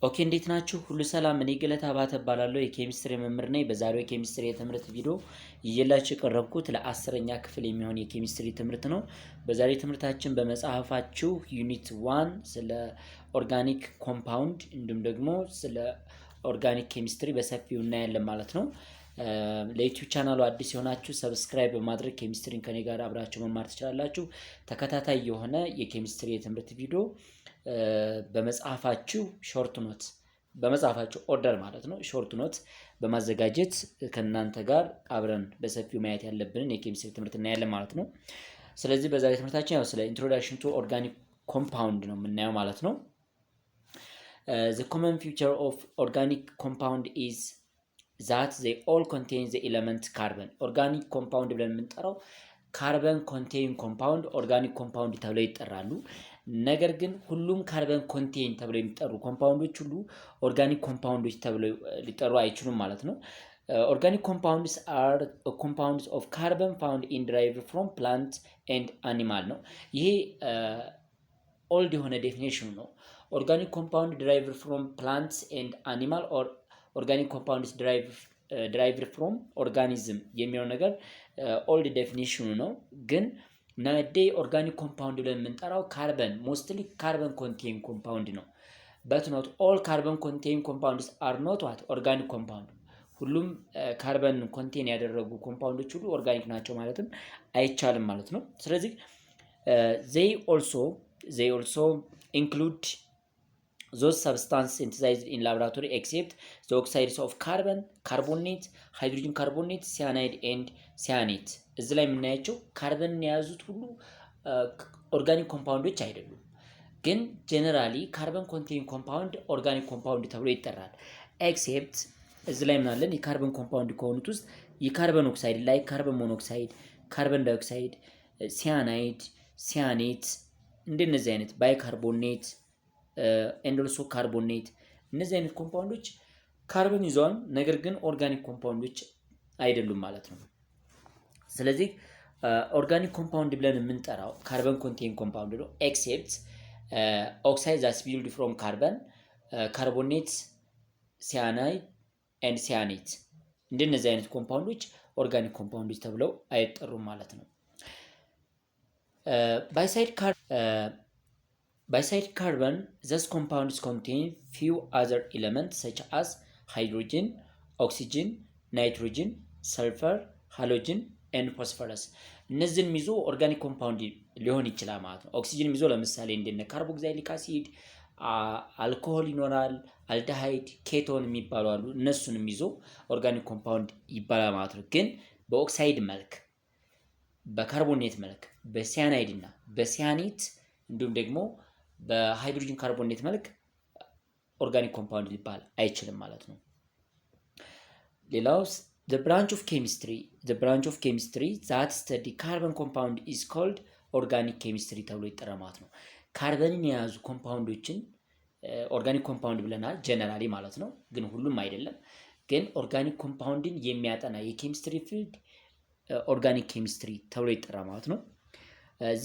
ኦኬ እንዴት ናችሁ? ሁሉ ሰላም። እኔ ገለታ አባተ እባላለሁ የኬሚስትሪ መምህር ነኝ። በዛሬው የኬሚስትሪ የትምህርት ቪዲዮ ይዤላችሁ የቀረብኩት ለ10ኛ ክፍል የሚሆን የኬሚስትሪ ትምህርት ነው። በዛሬ ትምህርታችን በመጽሐፋችሁ ዩኒት 1 ስለ ኦርጋኒክ ኮምፓውንድ እንዲሁም ደግሞ ስለ ኦርጋኒክ ኬሚስትሪ በሰፊው እናያለን ማለት ነው። ለዩቲዩብ ቻናሉ አዲስ የሆናችሁ ሰብስክራይብ በማድረግ ኬሚስትሪን ከኔ ጋር አብራችሁ መማር ትችላላችሁ። ተከታታይ የሆነ የኬሚስትሪ የትምህርት ቪዲዮ በመጽሐፋችሁ ሾርት ኖት በመጽሐፋችሁ ኦርደር ማለት ነው ሾርት ኖት በማዘጋጀት ከእናንተ ጋር አብረን በሰፊው ማየት ያለብንን የኬሚስትሪ ትምህርት እናያለን ማለት ነው። ስለዚህ በዛሬ ትምህርታችን ያው ስለ ኢንትሮዳክሽን ቱ ኦርጋኒክ ኮምፓውንድ ነው የምናየው ማለት ነው። The common feature of organic compound is that they all contain the element carbon. ኦርጋኒክ ኮምፓውንድ ብለን የምንጠራው ካርበን ኮንቴይን ኮምፓውንድ ኦርጋኒክ ኮምፓውንድ ተብለው ይጠራሉ። ነገር ግን ሁሉም ካርበን ኮንቴይን ተብለው የሚጠሩ ኮምፓውንዶች ሁሉ ኦርጋኒክ ኮምፓውንዶች ተብለው ሊጠሩ አይችሉም ማለት ነው። ኦርጋኒክ ኮምፓውንድስ አር ኮምፓውንድስ ኦፍ ካርበን ፋውንድ ኢን ድራይቭድ ፍሮም ፕላንት ኤንድ አኒማል ነው። ይሄ ኦልድ የሆነ ዴፊኔሽኑ ነው። ኦርጋኒክ ኮምፓውንድ ድራይቭድ ፍሮም ፕላንትስ ኤንድ አኒማል ኦር ኦርጋኒክ ኮምፓውንድስ ድራይቭድ ፍሮም ኦርጋኒዝም የሚለው ነገር ኦልድ ዴፊኒሽኑ ነው። ግን ናዴይ ኦርጋኒክ ኮምፓውንድ ብለን የምንጠራው ካርበን ሞስትሊ ካርበን ኮንቴይን ኮምፓውንድ ነው። በት ኖት ኦል ካርበን ኮንቴይን ኮምፓውንድስ አር ኖት ዋት ኦርጋኒክ ኮምፓውንድ። ሁሉም ካርበን ኮንቴይን ያደረጉ ኮምፓውንዶች ሁሉ ኦርጋኒክ ናቸው ማለትም አይቻልም ማለት ነው። ስለዚህ they also include those substances synthesized in laboratory except the oxides of carbon, carbonate, hydrogen carbonate, cyanide and cyanate። እዚህ ላይ የምናያቸው ካርበን የያዙት ሁሉ ኦርጋኒክ ኮምፓውንዶች አይደሉም። ግን ጀነራሊ ካርበን ኮንቴይን ኮምፓውንድ ኦርጋኒክ ኮምፓውንድ ተብሎ ይጠራል። ኤክሴፕት እዚህ ላይ ምናለን የካርበን ኮምፓውንድ ከሆኑት ውስጥ የካርበን ኦክሳይድ ላይ ካርበን ሞኖክሳይድ፣ ካርበን ዳይኦክሳይድ፣ ሲያናይድ፣ ሲያኔት እንደነዚህ አይነት ባይካርቦኔት ኤንዶልሶ ካርቦኔት እነዚህ አይነት ኮምፓውንዶች ካርበን ይዘዋል፣ ነገር ግን ኦርጋኒክ ኮምፓውንዶች አይደሉም ማለት ነው። ስለዚህ ኦርጋኒክ ኮምፓውንድ ብለን የምንጠራው ካርበን ኮንቴይን ኮምፓውንድ ነው። ኤክሴፕት ኦክሳይድ ዛስ ቢልድ ፍሮም ካርበን፣ ካርቦኔት፣ ሲያናይድ ኤንድ ሲያኔት እንደነዚህ አይነት ኮምፓውንዶች ኦርጋኒክ ኮምፓውንዶች ተብለው አይጠሩም ማለት ነው። Beside carbon, these compounds contain few other elements such as hydrogen, oxygen, nitrogen, sulfur, halogen and phosphorus። እነዚህን ይዞ ኦርጋኒክ ኮምፓውንድ ሊሆን ይችላል ማለት ነው። ኦክሲጅን ይዞ ለምሳሌ እንደነ ካርቦክሳይሊክ አሲድ፣ አልኮሆል ይኖራል፣ አልደሃይድ፣ ኬቶን የሚባሉ አሉ። እነሱንም ይዞ ኦርጋኒክ ኮምፓውንድ ይባላል ማለት ነው። ግን በኦክሳይድ መልክ፣ በካርቦኔት መልክ፣ በሲያናይድ እና በሲያኔት እንዲሁም ደግሞ በሃይድሮጅን ካርቦኔት መልክ ኦርጋኒክ ኮምፓውንድ ሊባል አይችልም ማለት ነው። ሌላው the branch of chemistry that study carbon compound is called organic chemistry ተብሎ ይጠራል ማለት ነው። ካርበንን የያዙ ኮምፓውንዶችን ኦርጋኒክ ኮምፓውንድ ብለናል ጀነራሊ ማለት ነው። ግን ሁሉም አይደለም። ግን ኦርጋኒክ ኮምፓውንድን የሚያጠና የኬሚስትሪ ፊልድ ኦርጋኒክ ኬሚስትሪ ተብሎ ይጠራል ማለት ነው።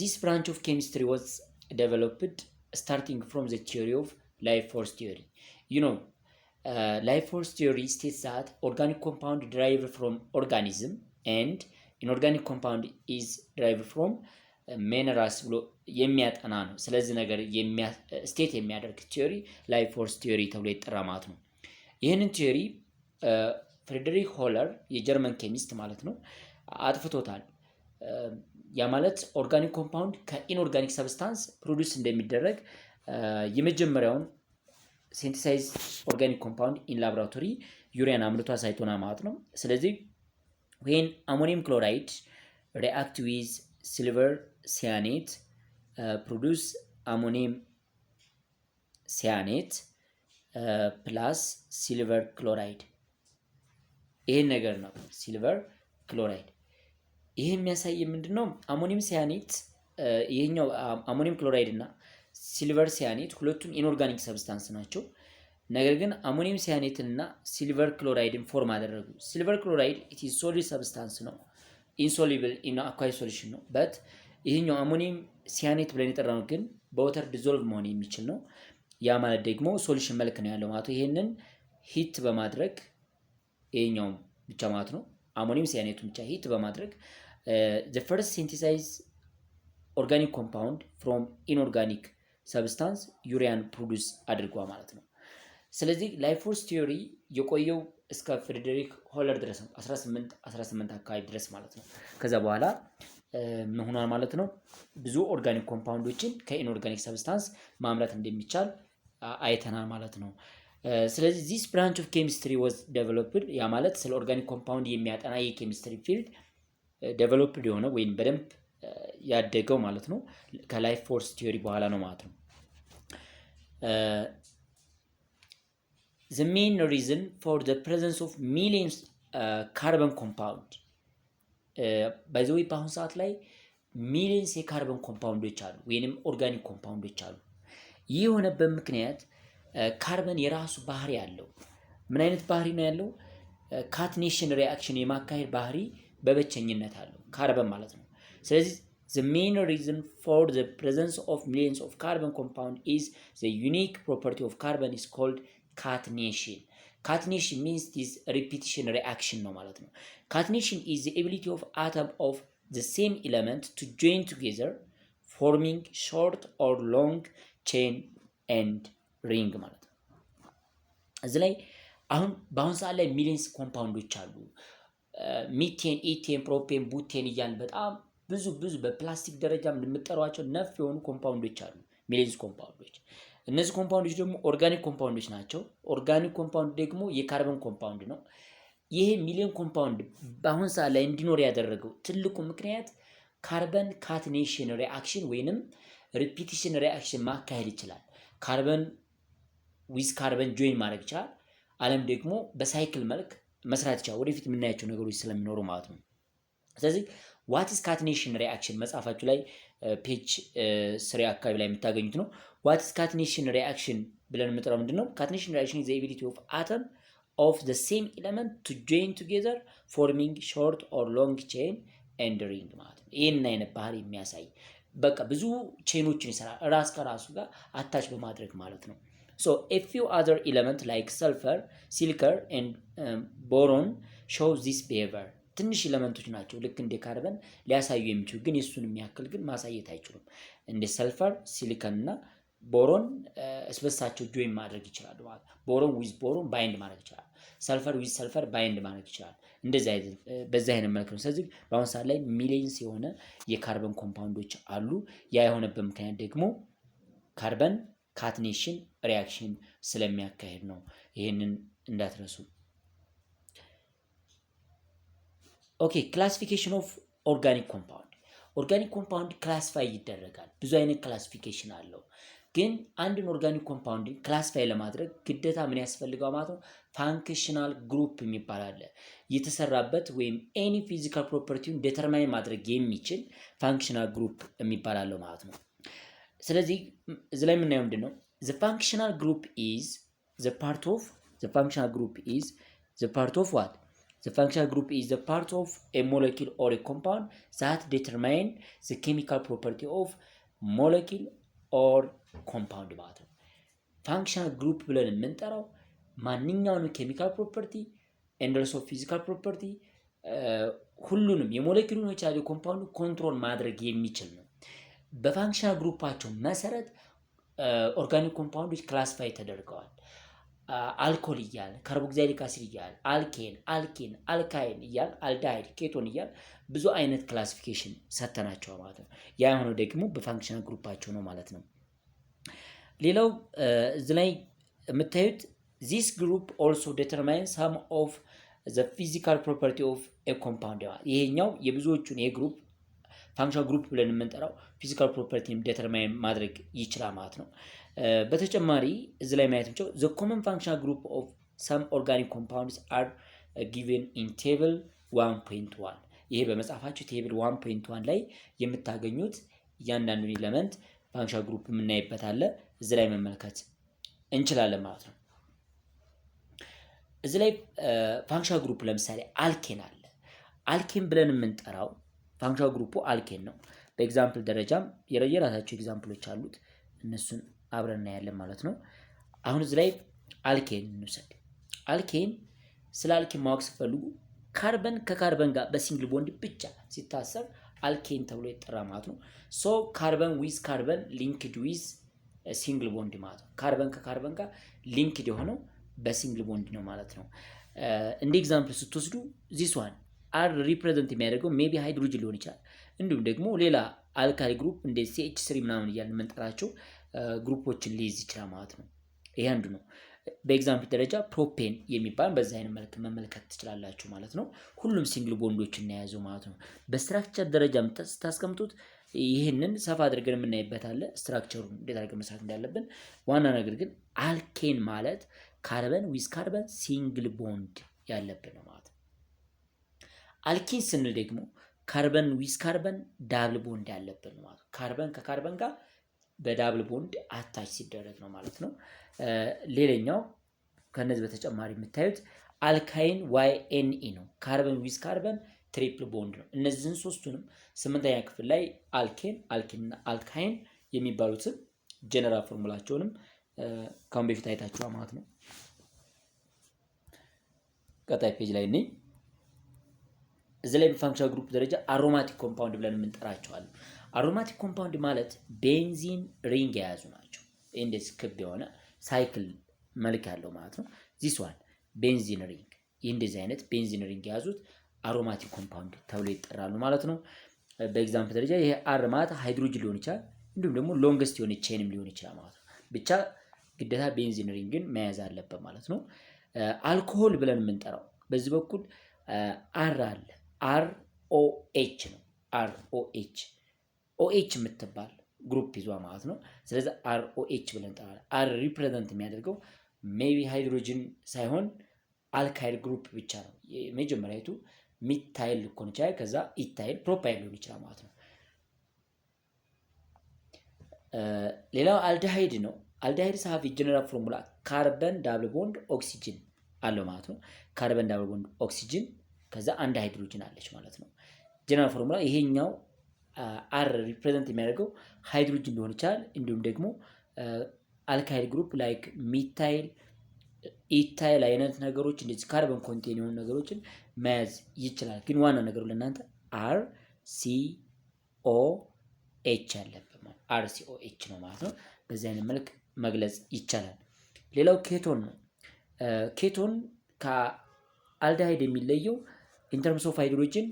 this branch of chemistry was developed starting from the theory of life force theory. Life force theory states that organic compound derived from organism and inorganic compound is derived from minerals ብሎ የሚያጠና ነው። ስለዚህ ነገር ስቴት የሚያደርግ ቲዮሪ ላይፍ ፎርስ ቲዮሪ ተብሎ ይጠራ ማለት ነው። ይህንን ቲዮሪ ፍሬድሪክ ሆለር የጀርመን ኬሚስት ማለት ነው አጥፍቶታል። ያ ማለት ኦርጋኒክ ኮምፓውንድ ከኢንኦርጋኒክ ሰብስታንስ ፕሮዲውስ እንደሚደረግ የመጀመሪያውን ሲንተሳይዝ ኦርጋኒክ ኮምፓውንድ ኢን ላቦራቶሪ ዩሪያን አምርቶ አሳይቶናል ማለት ነው። ስለዚህ when ammonium chloride react with silver cyanate produce ammonium cyanate plus silver chloride ይሄን ነገር ነው ሲልቨር ክሎራይድ። ይሄ የሚያሳይ ምንድነው? አሞኒየም ሲያኔት ይሄኛው አሞኒየም ክሎራይድ እና ሲልቨር ሲያኔት ሁለቱም ኢንኦርጋኒክ ሰብስታንስ ናቸው። ነገር ግን አሞኒየም ሲያኔትን እና ሲልቨር ክሎራይድን ፎርም አደረጉ። ሲልቨር ክሎራይድ ኢት ኢዝ ሶሊድ ሰብስታንስ ነው፣ ኢንሶሉብል ኢን አኳየስ ሶሉሽን ነው። በት ይሄኛው አሞኒየም ሲያኔት ብለን የጠራነው ግን በወተር ዲዞልቭ መሆን የሚችል ነው። ያ ማለት ደግሞ ሶሉሽን መልክ ነው ያለው ማለት ነው። ይሄንን ሂት በማድረግ ይሄኛው ብቻ ማለት ነው አሞኒየም ሳያኔቱን ብቻ ሂት በማድረግ the first synthesize organic compound from inorganic substance ዩሪያን ፕሮዲዩስ አድርጓል ማለት ነው። ስለዚህ ላይፍ ፎርስ ቲዮሪ የቆየው እስከ ፍሬድሪክ ሆለር ድረስ ነው 1818 አካባቢ ድረስ ማለት ነው። ከዛ በኋላ ምን ሆኗል ማለት ነው ብዙ ኦርጋኒክ ኮምፓውንዶችን ከኢንኦርጋኒክ ሰብስታንስ ማምረት እንደሚቻል አይተናል ማለት ነው። ስለዚህ this branch of chemistry was developed ያ ማለት ስለ ኦርጋኒክ ኮምፓውንድ የሚያጠና የኬሚስትሪ ፊልድ ዴቨሎፕድ የሆነ ወይም በደንብ ያደገው ማለት ነው ከላይፍ ፎርስ ቲዮሪ በኋላ ነው ማለት ነው። the main reason for the presence of millions carbon compound by the way በአሁኑ ሰዓት ላይ ሚሊየንስ የካርበን ኮምፓውንዶች አሉ ወይንም ኦርጋኒክ ኮምፓውንዶች አሉ። ይህ የሆነበት ምክንያት ካርበን የራሱ ባህሪ አለው። ምን አይነት ባህሪ ነው ያለው? ካትኔሽን ሪአክሽን የማካሄድ ባህሪ በብቸኝነት አለው ካርበን ማለት ነው። ስለዚህ the main reason for the presence of millions of carbon compound is the unique property of carbon is called catenation. Catenation means this repetition reaction ነው ማለት ነው። Catenation is the ability of atom of the same element to join together forming short or long chain and ring ማለት ነው። እዚህ ላይ አሁን በአሁን ሰዓት ላይ ሚሊየንስ ኮምፓውንዶች አሉ። ሚቴን፣ ኢቴን፣ ፕሮፔን፣ ቡቴን እያልን በጣም ብዙ በፕላስቲክ ደረጃ የምንጠሯቸው ነፍ የሆኑ ኮምፓውንዶች አሉ ሚሊየንስ ኮምፓውንዶች። እነዚህ ኮምፓውንዶች ደግሞ ኦርጋኒክ ኮምፓውንዶች ናቸው። ኦርጋኒክ ኮምፓውንድ ደግሞ የካርበን ኮምፓውንድ ነው። ይሄ ሚሊየን ኮምፓውንድ በአሁን ሰዓት ላይ እንዲኖር ያደረገው ትልቁ ምክንያት ካርበን ካትኔሽን ሪአክሽን ወይንም ሪፒቲሽን ሪአክሽን ማካሄድ ይችላል። ካርበን ዊዝ ካርበን ጆይን ማድረግ ይችላል። አለም ደግሞ በሳይክል መልክ መስራት ይችላል። ወደፊት የምናያቸው ነገሮች ስለሚኖሩ ማለት ነው። ስለዚህ ዋት ኢዝ ካትኔሽን ሪአክሽን መጽሐፋችሁ ላይ ፔጅ 3 አካባቢ ላይ የምታገኙት ነው። ዋት ኢዝ ካትኔሽን ሪአክሽን ብለን የምንጠራው ምንድነው? ካትኔሽን ሪአክሽን ኢዝ ዘ ኤቢሊቲ ኦፍ አተም of the same element to join together forming short or long chain and ring ማለት ነው። ይሄን አይነት ባህሪ የሚያሳይ በቃ ብዙ ቼኖችን ይሰራል ራስ ከራሱ ጋር አታች በማድረግ ማለት ነው። so a few other elements like sulfur, silicon and boron show this behavior ትንሽ ኤሌመንቶች ናቸው ልክ እንደ ካርበን ሊያሳዩ የሚችሉ ግን የሱን የሚያክል ግን ማሳየት አይችሉም። እንደ ሰልፈር፣ ሲሊከን እና ቦሮን እስበሳቸው ጆይን ማድረግ ይችላል ማለት ነው። ቦሮን ዊዝ ቦሮን ባይንድ ማድረግ ይችላል። ሰልፈር ዊዝ ሰልፈር ባይንድ ማድረግ ይችላል። እንደዚህ አይነት በዛ አይነት መልኩ ነው። ስለዚህ በአሁን ሰዓት ላይ ሚሊየንስ የሆነ የካርበን ኮምፓውንዶች አሉ። ያ የሆነበት ምክንያት ደግሞ ካርበን ካትኔሽን ሪአክሽን ስለሚያካሄድ ነው። ይሄንን እንዳትረሱ። ኦኬ ክላሲፊኬሽን ኦፍ ኦርጋኒክ ኮምፓውንድ። ኦርጋኒክ ኮምፓውንድ ክላሲፋይ ይደረጋል። ብዙ አይነት ክላሲፊኬሽን አለው። ግን አንድን ኦርጋኒክ ኮምፓውንድ ክላሲፋይ ለማድረግ ግዴታ ምን ያስፈልገው ማለት ነው? ፋንክሽናል ግሩፕ የሚባል አለ። የተሰራበት ወይም ኤኒ ፊዚካል ፕሮፐርቲውን ዲተርማይን ማድረግ የሚችል ፋንክሽናል ግሩፕ የሚባል አለው ማለት ነው። ስለዚህ እዚህ ላይ የምናየው ምንድን ነው? the functional group is the part of what? The functional group is the part of a molecule or a compound that determine the chemical property of molecule or compound ማለት ነው። ፋንክሽናል ግሩፕ ብለን የምንጠራው ማንኛውንም ኬሚካል ፕሮፐርቲ ኤንድ ኦልሶ ፊዚካል ፕሮፐርቲ ሁሉንም የሞሌኪሉን የቻለ ኮምፓውንድ ኮንትሮል ማድረግ የሚችል ነው። በፋንክሽናል ግሩፓቸው መሰረት ኦርጋኒክ ኮምፓውንዶች ክላሲፋይ ተደርገዋል። አልኮል እያል ካርቦክሲሊክ አሲድ እያል አልኬን፣ አልካይን እያል አልዳይድ፣ ኬቶን እያል ብዙ አይነት ክላሲፊኬሽን ሰተናቸው ማለት ነው። ያ የሆነው ደግሞ በፋንክሽናል ግሩፓቸው ነው ማለት ነው። ሌላው እዚህ ላይ የምታዩት this group also determines some of the physical property of a compound ይሄኛው የብዙዎቹን የግሩፕ ፋንክሽናል ግሩፕ ብለን የምንጠራው ፊዚካል ፕሮፐርቲን ዲተርማይን ማድረግ ይችላል ማለት ነው። በተጨማሪ እዚህ ላይ ማየት የምንችለው the common functional group of some organic compounds are given in table 1.1 ይሄ በመጽሐፋችሁ ቴብል 1.1 ላይ የምታገኙት እያንዳንዱን ኤሌመንት ፋንክሽናል ግሩፕ የምናይበት አለ። እዚህ ላይ መመልከት እንችላለን ማለት ነው። እዚህ ላይ ፋንክሽናል ግሩፕ ለምሳሌ አልኬን አለ። አልኬን ብለን የምንጠራው ፋንክሽናል ግሩፑ አልኬን ነው። በኤግዛምፕል ደረጃም የራሳቸው ኤግዛምፕሎች አሉት። እነሱን አብረን እናያለን ማለት ነው። አሁን እዚህ ላይ አልኬን እንውሰድ። አልኬን ስለ አልኬን ማወቅ ሲፈልጉ ካርበን ከካርበን ጋር በሲንግል ቦንድ ብቻ ሲታሰር አልኬን ተብሎ ይጠራ ማለት ነው። ሶ ካርበን ዊዝ ካርበን ሊንክድ ዊዝ ሲንግል ቦንድ ማለት ነው። ካርበን ከካርበን ጋር ሊንክድ የሆነው በሲንግል ቦንድ ነው ማለት ነው። እንደ ኤግዛምፕል ስትወስዱ ዚስ ዋን አር ሪፕሬዘንት የሚያደርገው ሜቢ ሃይድሮጅን ሊሆን ይችላል። እንዲሁም ደግሞ ሌላ አልካሊ ግሩፕ እንደ CH3 ምናምን እያልን የምንጠራቸው ግሩፖችን ሊይዝ ይችላል ማለት ነው። ይሄ አንዱ ነው። በኤግዛምፕል ደረጃ ፕሮፔን የሚባል በዚህ አይነት መልክ መመልከት ትችላላችሁ ማለት ነው። ሁሉም ሲንግል ቦንዶችን የያዘው ማለት ነው። በስትራክቸር ደረጃ ስታስቀምጡት ይህንን ሰፋ አድርገን የምናይበት አለ፣ ስትራክቸሩን እንዴት አድርገን መስራት እንዳለብን። ዋና ነገር ግን አልኬን ማለት ካርበን ዊዝ ካርበን ሲንግል ቦንድ ያለብን ነው ማለት ነው። አልኪን ስንል ደግሞ ካርበን ዊዝ ካርበን ዳብል ቦንድ ያለብን ማለት ነው። ካርበን ከካርበን ጋር በዳብል ቦንድ አታች ሲደረግ ነው ማለት ነው። ሌላኛው ከነዚህ በተጨማሪ የምታዩት አልካይን YNE ነው። ካርበን ዊዝ ካርበን ትሪፕል ቦንድ ነው። እነዚህን ሶስቱንም 8ኛ ክፍል ላይ አልኬን፣ አልኪንና አልካይን የሚባሉትን ጀነራል ፎርሙላቸውንም ካሁን በፊት አይታችኋል ማለት ነው። ቀጣይ ፔጅ ላይ ነኝ። እዚህ ላይ በፋንክሽናል ግሩፕ ደረጃ አሮማቲክ ኮምፓውንድ ብለን የምንጠራቸዋለን። አሮማቲክ ኮምፓውንድ ማለት ቤንዚን ሪንግ የያዙ ናቸው። እንደዚህ ክብ የሆነ ሳይክል መልክ ያለው ማለት ነው። ዚስ ዋን ቤንዚን ሪንግ፣ ይህ እንደዚህ አይነት ቤንዚን ሪንግ የያዙት አሮማቲክ ኮምፓውንድ ተብሎ ይጠራሉ ማለት ነው። በኤግዛምፕል ደረጃ ይሄ አር ማለት ሃይድሮጅን ሊሆን ይችላል፣ እንዲሁም ደግሞ ሎንገስት የሆነ ቼንም ሊሆን ይችላል ማለት ነው። ብቻ ግዴታ ቤንዚን ሪንግን መያዝ አለበት ማለት ነው። አልኮሆል ብለን የምንጠራው በዚህ በኩል አር አለ። ROH ነው። ROH OH የምትባል ግሩፕ ይዟ ማለት ነው። ስለዚህ ROH ብለን እንጠራለን። አር ሪፕሬዘንት የሚያደርገው ሜቢ ሃይድሮጅን ሳይሆን አልካይል ግሩፕ ብቻ ነው። የመጀመሪያቱ ሚታይል ሊሆን ይችላል፣ ከዛ ኢታይል ፕሮፓይል ሊሆን ይችላል ማለት ነው። ሌላው አልዲሃይድ ነው። አልዲሃይድ ሳፊ ጀነራል ፎርሙላ ካርበን ዳብል ቦንድ ኦክሲጅን አለው ማለት ነው። ካርበን ዳብል ቦንድ ኦክሲጅን ከዛ አንድ ሃይድሮጅን አለች ማለት ነው። ጀነራል ፎርሙላ ይሄኛው አር ሪፕሬዘንት የሚያደርገው ሃይድሮጅን ሊሆን ይችላል፣ እንዲሁም ደግሞ አልካይል ግሩፕ ላይክ ሚታይል ኢታይል አይነት ነገሮች እንደዚህ ካርበን ኮንቴን የሆኑ ነገሮችን መያዝ ይችላል። ግን ዋና ነገሩ ለእናንተ RCOH ያለበት ማለት RCOH ነው ማለት ነው። በዚህ አይነት መልክ መግለጽ ይቻላል። ሌላው ኬቶን ነው። ኬቶን ከአልዲሃይድ የሚለየው ኢንተርምስ ኦፍ ሃይድሮጅን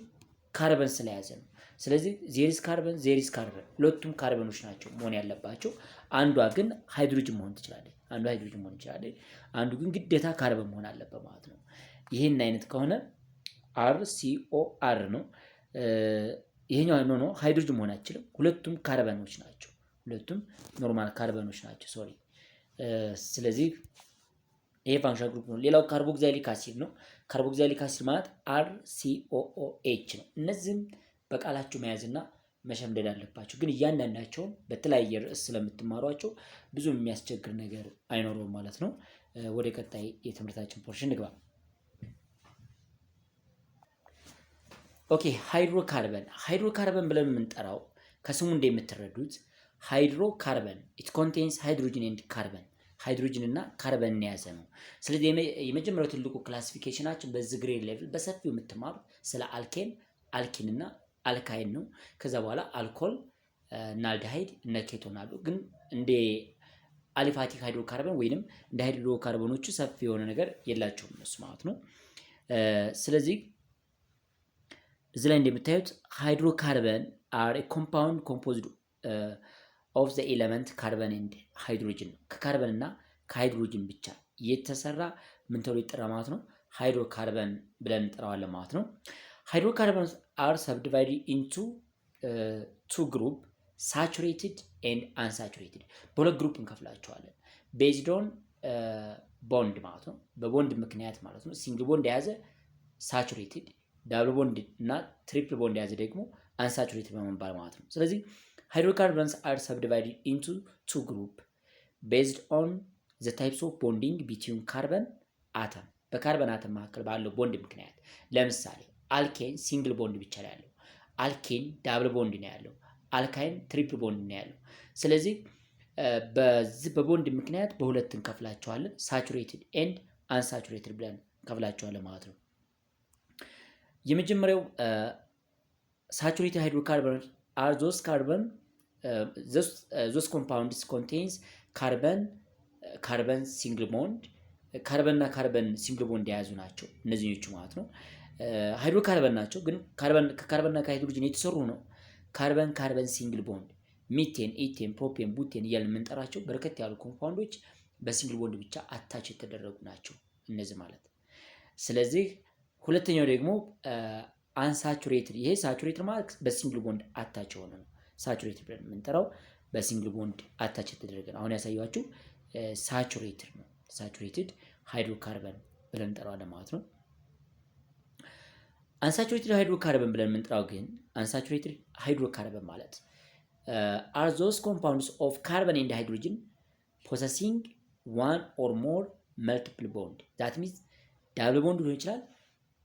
ካርበን ስለያዘ ነው። ስለዚህ ዜሪስ ካርበን ዜሪስ ካርበን ሁለቱም ካርበኖች ናቸው መሆን ያለባቸው። አንዷ ግን ሃይድሮጅን መሆን ትችላለች፣ አንዱ ሃይድሮጅን መሆን ይችላል፣ አንዱ ግን ግዴታ ካርበን መሆን አለበት ማለት ነው። ይሄን አይነት ከሆነ RCOR ነው። ይሄኛው ነው ሃይድሮጅን መሆን አይችልም። ሁለቱም ካርበኖች ናቸው፣ ሁለቱም ኖርማል ካርበኖች ናቸው። ሶሪ። ስለዚህ ይሄ ፋንክሽናል ግሩፕ ነው። ሌላው ካርቦክሲሊክ አሲድ ነው። ካርቦክሲሊክ አሲድ ማለት RCOOH ነው። እነዚህም በቃላችሁ መያዝና መሸምደድ አለባቸው። ግን እያንዳንዳቸውን በተለያየ ርዕስ ስለምትማሯቸው ብዙ የሚያስቸግር ነገር አይኖረውም ማለት ነው። ወደ ቀጣይ የትምህርታችን ፖርሽን እንግባ። ኦኬ፣ ሃይድሮካርበን። ሃይድሮካርበን ብለን የምንጠራው ከስሙ እንደምትረዱት ሃይድሮካርበን ኢት ኮንቴንስ ሃይድሮጅን ኤንድ ካርበን፣ ሃይድሮጅን እና ካርበን የያዘ ነው። ስለዚህ የመጀመሪያው ትልቁ ክላሲፊኬሽናችን በዚህ ግሬድ ሌቭል በሰፊው የምትማሩት ስለ አልኬን፣ አልኪን እና አልካይን ነው። ከዛ በኋላ አልኮል እና አልዲሃይድ እና ኬቶን አሉ። ግን እንደ አሊፋቲክ ሃይድሮካርበን ወይንም እንደ ሃይድሮካርበኖቹ ሰፊ የሆነ ነገር የላቸውም እነሱ ማለት ነው። ስለዚህ እዚህ ላይ እንደምታዩት ሃይድሮካርበን አር ኤ ኮምፓውንድ ኮምፖዝድ ኦፍ ዘ ኤለመንት ካርበን ኤንድ ሃይድሮጅን ነው። ከካርበን እና ከሃይድሮጅን ብቻ የተሰራ ምን ተብሎ ይጠራ ማለት ነው? ሃይድሮካርበን ብለን እንጠራዋለን ማለት ነው። ሃይድሮካርበንስ አር ሰብዲቫይድድ ኢንቱ ቱ ግሩፕ ሳቹሬትድ ኤንድ አንሳቹሬትድ። በሁለት ግሩፕ እንከፍላቸዋለን። ቤዝድ ኦን ቦንድ ማለት ነው፣ በቦንድ ምክንያት ማለት ነው። ሲንግል ቦንድ የያዘ ሳቹሬትድ፣ ዳብል ቦንድ እና ትሪፕል ቦንድ የያዘ ደግሞ አንሳቹሬትድ በመባል ማለት ነው። ስለዚህ hydrocarbons are subdivided into two groups based on the types of bonding between carbon atom በካርበን አተም መካከል ባለው ቦንድ ምክንያት። ለምሳሌ አልኬን ሲንግል ቦንድ ብቻ ነው ያለው፣ አልኬን ዳብል ቦንድ ነው ያለው፣ አልካይን ትሪፕል ቦንድ ነው ያለው። ስለዚህ በዚህ በቦንድ ምክንያት በሁለት እንከፍላቸዋለን። ሳቹሬትድ ኤንድ አንሳቹሬትድ ብለን እንከፍላቸዋለን ማለት ነው። የመጀመሪያው ሳቹሬትድ ሃይድሮካርበን አር ዞስ ካርበን ዞስ ኮምፓውንድስ ኮንቴንስ ካርበን ሲንግል ቦንድ ካርበንና ካርበን ሲንግል ቦንድ የያዙ ናቸው እነዚህኞቹ ማለት ነው። ሃይድሮካርበን ናቸው ግን ከካርበንና ከሃይድሮጅን የተሰሩ ነው። ካርበን ሲንግል ቦንድ ሚቴን፣ ኢቴን፣ ፕሮፔን፣ ቡቴን እያልን የምንጠራቸው በርከት ያሉ ኮምፓውንዶች በሲንግል ቦንድ ብቻ አታች የተደረጉ ናቸው እነዚህ ማለት። ስለዚህ ሁለተኛው ደግሞ አንሳቹሬትድ፣ ይሄ ሳቹሬትድ ማለት በሲንግል ቦንድ አታች የሆነ ነው። ሳቹሬትድ ብለን የምንጠራው በሲንግል ቦንድ አታች የተደረገ ነው። አሁን ያሳያችሁ ሳቹሬትድ ነው። ሳቹሬትድ ሃይድሮካርበን ብለን እንጠራዋለን ማለት ነው። አንሳቹሬትድ ሃይድሮካርበን ብለን የምንጠራው ግን አንሳቹሬትድ ሃይድሮካርበን ማለት are those compounds of carbon and hydrogen possessing one or more multiple bond. that means double bond ሊሆን ይችላል፣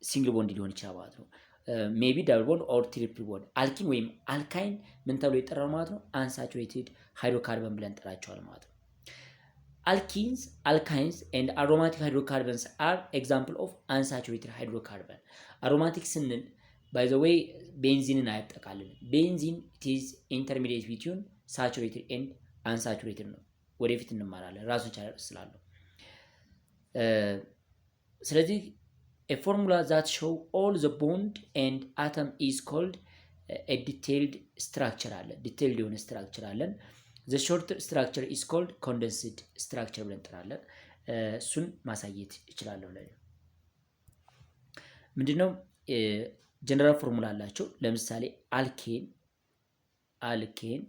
ሲንግል ቦንድ ሊሆን ይችላል ማለት ነው። ሜቢ ዳብል ቦንድ ኦር ትሪፕል ቦንድ። አልኪን ወይም አልካይን ምን ተብሎ ይጠራል ማለት ነው? አንሳቹሬትድ ሃይድሮካርበን ብለን እንጠራቸዋለን ማለት ነው። አልኪንስ፣ አልካይንስ ኤንድ አሮማቲክ ሃይድሮካርበንስ አር ኤግዛምፕል ኦፍ አንሳቹሬትድ ሃይድሮካርበን። አሮማቲክ ስንል ባይ ዘ ዌይ ቤንዚንን አያጠቃልልም። ቤንዚን ኢዝ ኢንተርሚዲየት ቢትዊን ሳቹሬትድ ኤንድ አንሳቹሬትድ ነው። ወደፊት እንማራለን ራሱን ስላለው። ስለዚህ a formula that show all the bond and atom is called a detailed structure አለ። ዲቴይልድ የሆነ ስትራክቸር አለን። the short structure is called condensed structure ብለን እንጠራለን። እሱን ማሳየት እችላለሁ። ላይ ምንድነው ጀነራል ፎርሙላ አላቸው። ለምሳሌ አልኬን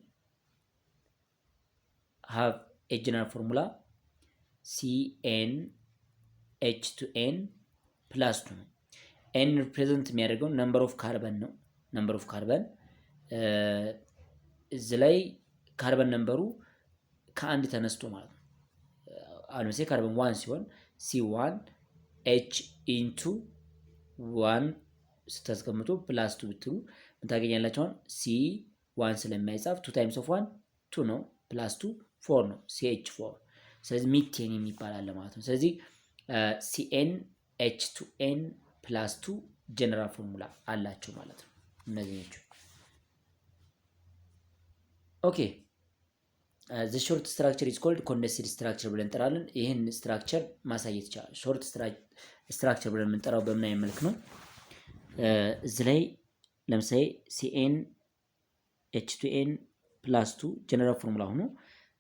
have a general formula CnH2n +2 ነው። n ሪፕሬዘንት የሚያደርገው ነምበር ኦፍ ካርበን ነው። ነምበር ኦፍ ካርበን እዚህ ላይ ካርበን ነምበሩ ከአንድ ተነስቶ ማለት ነው። አሁን ለምሳሌ ካርበን 1 ሲሆን C1 H ኢንቱ 1 ስታስቀምጡ +2 ብትሉ ምን ታገኛላችሁ? አሁን C1 ስለማይጻፍ 2 ታይምስ ኦፍ 1 2 ነው፣ +2 4 ነው፣ CH4። ስለዚህ ሚቴን የሚባል አለ ማለት ነው። ስለዚህ CnH2n +2 ጀነራል ፎርሙላ አላቸው ማለት ነው እነዚህኞቹ። ኦኬ the short structure is called condensed structure ብለን እንጠራለን። ይህን ስትራክቸር ማሳየት ይቻላል። ሾርት ስትራክቸር ብለን የምንጠራው በምን አይነት መልክ ነው? እዚህ ላይ ለምሳሌ CnH2n +2 ጀነራል ፎርሙላ ሆኖ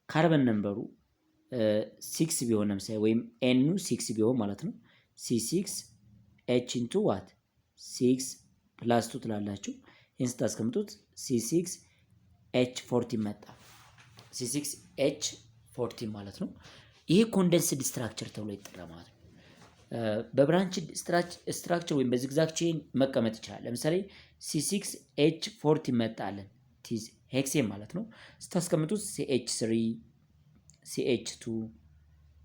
ካርበን ነምበሩ 6 ቢሆን ለምሳሌ ወይም ኤኑ 6 ቢሆን ማለት ነው C6 H ኢንቱ ዋት 6 +2 ትላላችሁ። ይህን ስታስቀምጡት C6 H14 መጣ። C6 H14 ማለት ነው። ይሄ ኮንደንስድ ስትራክቸር ተብሎ ይጠራ ማለት ነው። በብራንች ስትራክቸር ወይም በዚግዛግ ቼን መቀመጥ ይችላል። ለምሳሌ C6 H14 መጣለን ቲዝ ሄክሴን ማለት ነው። ስታስቀምጡት CH3 CH2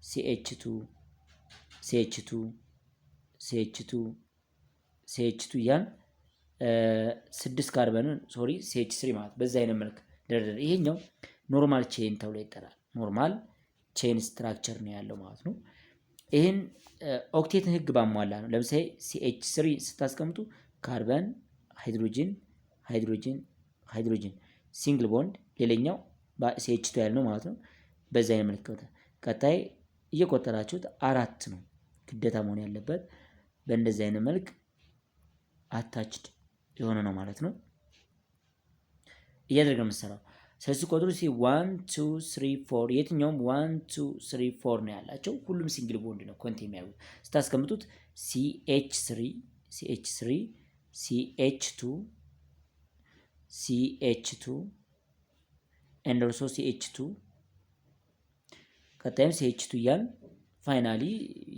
CH2 CH2 CH2 CH2 ያን 6 ካርበንን CH3 ማለት በዛ አይነት መልክ ደረደረ። ይሄኛው ኖርማል ቼን ተብሎ ይጠራል። ኖርማል ቼን ስትራክቸር ነው ያለው ማለት ነው። ይሄን ኦክቴትን ህግ ባሟላ ነው። ለምሳሌ CH3 ስታስቀምጡ ካርበን ሃይድሮጅን ሃይድሮጅን ሃይድሮጅን ሲንግል ቦንድ ሌላኛው CH2 ያልነው ማለት ነው። በዛ አይነት መልክ ቀጣይ እየቆጠራችሁት 4 ነው ግዴታ መሆን ያለበት። በእንደዚህ አይነት መልክ አታችድ የሆነ ነው ማለት ነው እያደረገ መሰራው። ስለዚህ ቁጥሩ 1 2 3 4 የትኛውም 1 2 3 4 ነው ያላቸው። ሁሉም ሲንግል ቦንድ ነው ኮንቴን የሚያደርጉት። ስታስቀምጡት CH3 CH3 CH2 CH2 and also CH2 ቀጣይም CH2 እያል ፋይናሊ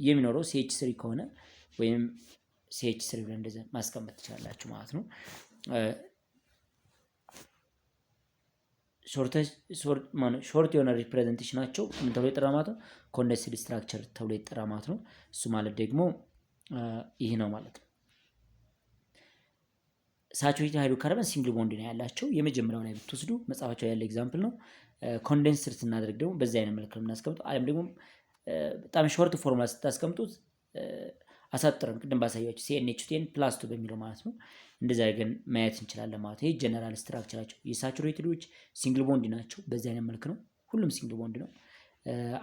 የሚኖረው CH3 ከሆነ ወይም CH3 ብለን እንደዛ ማስቀመጥ ትችላላችሁ ማለት ነው። ሾርት የሆነ ሪፕሬዘንቴሽናቸው ምን ተብሎ ይጠራ ማለት ነው? ኮንደንስድ ስትራክቸር ተብሎ ይጠራ ማለት ነው። እሱ ማለት ደግሞ ይህ ነው ማለት ነው። ሳቹሬትድ ሃይድሮካርበን ሲንግል ቦንድ ነው ያላቸው። የመጀመሪያው ላይ ብትወስዱ መጽሐፋቸው ያለ ኤግዛምፕል ነው። ኮንደንስድ ስናደርግ ደግሞ በዚህ አይነት መልክ ነው የምናስቀምጠው። አለም ደግሞ በጣም ሾርት ፎርሙላ ስታስቀምጡት አሳጥረን ቅድም ባሳያችሁ CnH2n+2 በሚለው ማለት ነው እንደዛ አድርገን ማየት እንችላለን ማለት ነው። ይሄ ጀነራል ስትራክቸራቸው የሳቹሬትዶች ሲንግል ቦንድ ናቸው። በዚህ አይነት መልክ ነው ሁሉም ሲንግል ቦንድ ነው።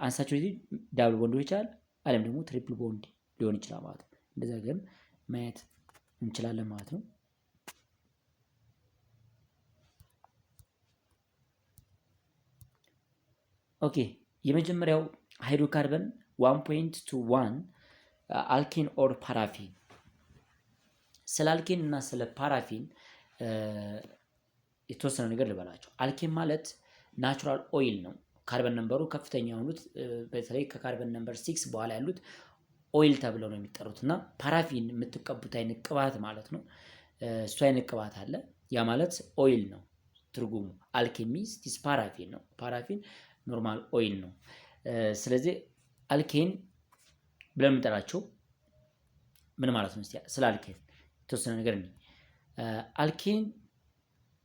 አንሳቹሬትድ ዳብል ቦንድ ይችላል አለም ደግሞ ትሪፕል ቦንድ ሊሆን ይችላል ማለት ነው። እንደዛ አድርገን ማየት እንችላለን ማለት ነው። ኦኬ የመጀመሪያው ሃይድሮካርበን 1.21 አልኬን ኦር ፓራፊን። ስለ አልኬን እና ስለ ፓራፊን የተወሰነ ነገር ልበላቸው። አልኬን ማለት ናቹራል ኦይል ነው። ካርበን ነምበሩ ከፍተኛ የሆኑት በተለይ ከካርበን ነምበር 6 በኋላ ያሉት ኦይል ተብለው ነው የሚጠሩት እና ፓራፊን የምትቀቡት አይነት ቅባት ማለት ነው። እሱ አይነት ቅባት አለ። ያ ማለት ኦይል ነው ትርጉሙ። አልኬሚስት ፓራፊን ነው። ፓራፊን ኖርማል ኦይል ነው። ስለዚህ አልኬን ብለን የምንጠራቸው ምን ማለት ነው? ስለ አልኬን የተወሰነ ነገር ነው።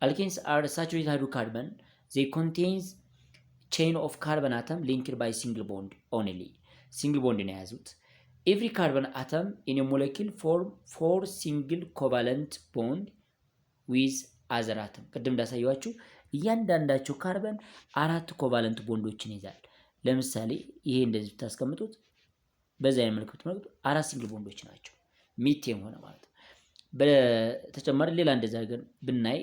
አልኬንስ አር ሳቹሬትድ ሃይድሮካርበን they contains chain of carbon atom linked by single bond only. single bond ነው የያዙት። every carbon atom in a molecule form 4 single covalent bond with other atom. ቅድም እንዳሳየዋችሁ እያንዳንዳቸው ካርበን 4 ኮቫለንት ቦንዶችን ይዛል። ለምሳሌ ይሄ እንደዚህ ብታስቀምጡት በዛ አይነት መልኩ ብትመጡት 4 ሲንግል ቦንዶች ናቸው ሚቴን ሆነ ማለት ነው። በተጨማሪ ሌላ እንደዛ አድርገን ብናይ